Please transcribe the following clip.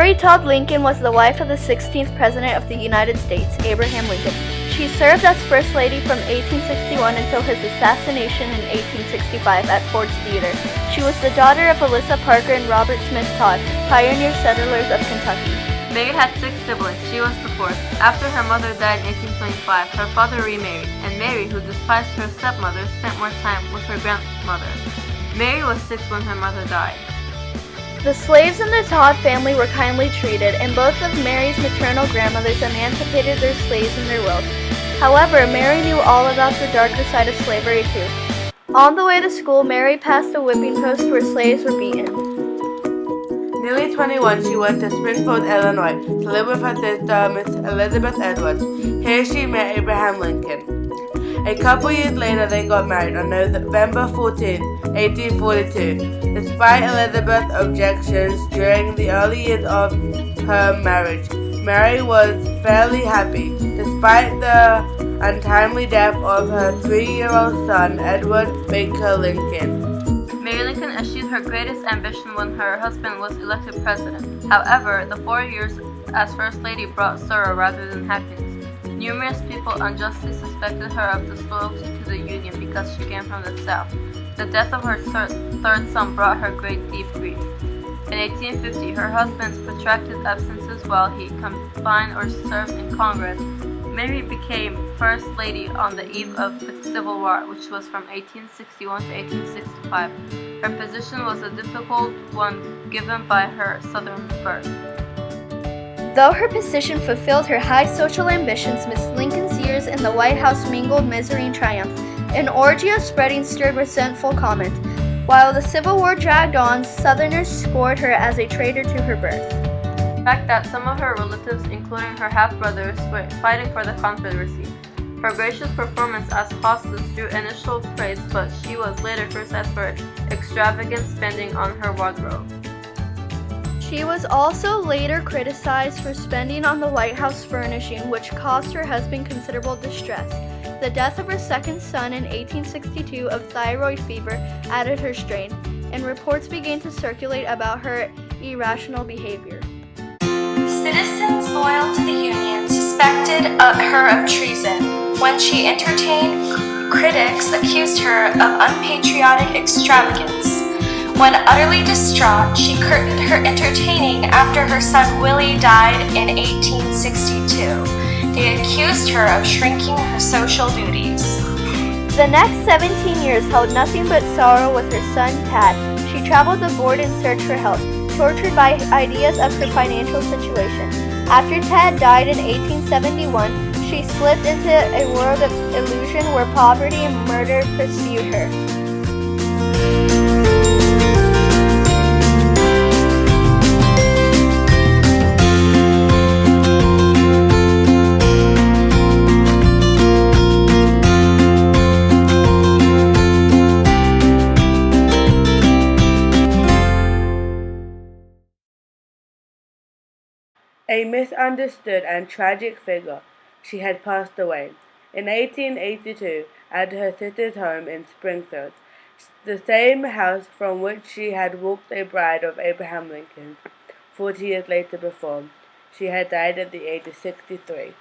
Mary Todd Lincoln was the wife of the 16th President of the United States, Abraham Lincoln. She served as First Lady from 1861 until his assassination in 1865 at Ford's Theater. She was the daughter of Alyssa Parker and Robert Smith Todd, pioneer settlers of Kentucky. Mary had 6 siblings. She was the 4th. After her mother died in 1825, her father remarried, and Mary, who despised her stepmother, spent more time with her grandmother. Mary was 6 when her mother died. The slaves in the Todd family were kindly treated, and both of Mary's maternal grandmothers emancipated their slaves in their wills. However, Mary knew all about the darker side of slavery too. On the way to school, Mary passed a whipping post where slaves were beaten. Nearly 21, she went to Springfield, Illinois, to live with her sister, Miss Elizabeth Edwards. Here she met Abraham Lincoln. A couple years later, they got married on November 14, 1842. Despite Elizabeth's objections during the early years of her marriage, Mary was fairly happy, despite the untimely death of her 3-year-old son, Edward Baker Lincoln. Mary Lincoln achieved her greatest ambition when her husband was elected president. However, the 4 years as First Lady brought sorrow rather than happiness. Numerous people unjustly suspected her of disloyalty to the Union because she came from the South. The death of her third son brought her great deep grief. In 1850, her husband's protracted absences while he campaigned or served in Congress, Mary became First Lady on the eve of the Civil War, which was from 1861 to 1865. Her position was a difficult one given by her Southern birth. Though her position fulfilled her high social ambitions, Miss Lincoln's years in the White House mingled misery and triumph. An orgy of spreading stirred resentful comment. While the Civil War dragged on, Southerners scored her as a traitor to her birth. The fact that some of her relatives, including her half-brothers, were fighting for the Confederacy. Her gracious performance as hostess drew initial praise, but she was later criticized for extravagant spending on her wardrobe. She was also later criticized for spending on the White House furnishing, which caused her husband considerable distress. The death of her second son in 1862 of thyroid fever added her strain, and reports began to circulate about her irrational behavior. Citizens loyal to the Union suspected her of treason when she entertained critics accused her of unpatriotic extravagance. When utterly distraught, she curtained her entertaining after her son Willie died in 1862. They accused her of shrinking her social duties. The next 17 years held nothing but sorrow with her son Tad. She traveled the board in search for help, tortured by ideas of her financial situation. After Tad died in 1871, she slipped into a world of illusion where poverty and murder pursued her. A misunderstood and tragic figure, she had passed away in 1882 at her sister's home in Springfield, the same house from which she had walked a bride of Abraham Lincoln 40 years later before. She had died at the age of 63.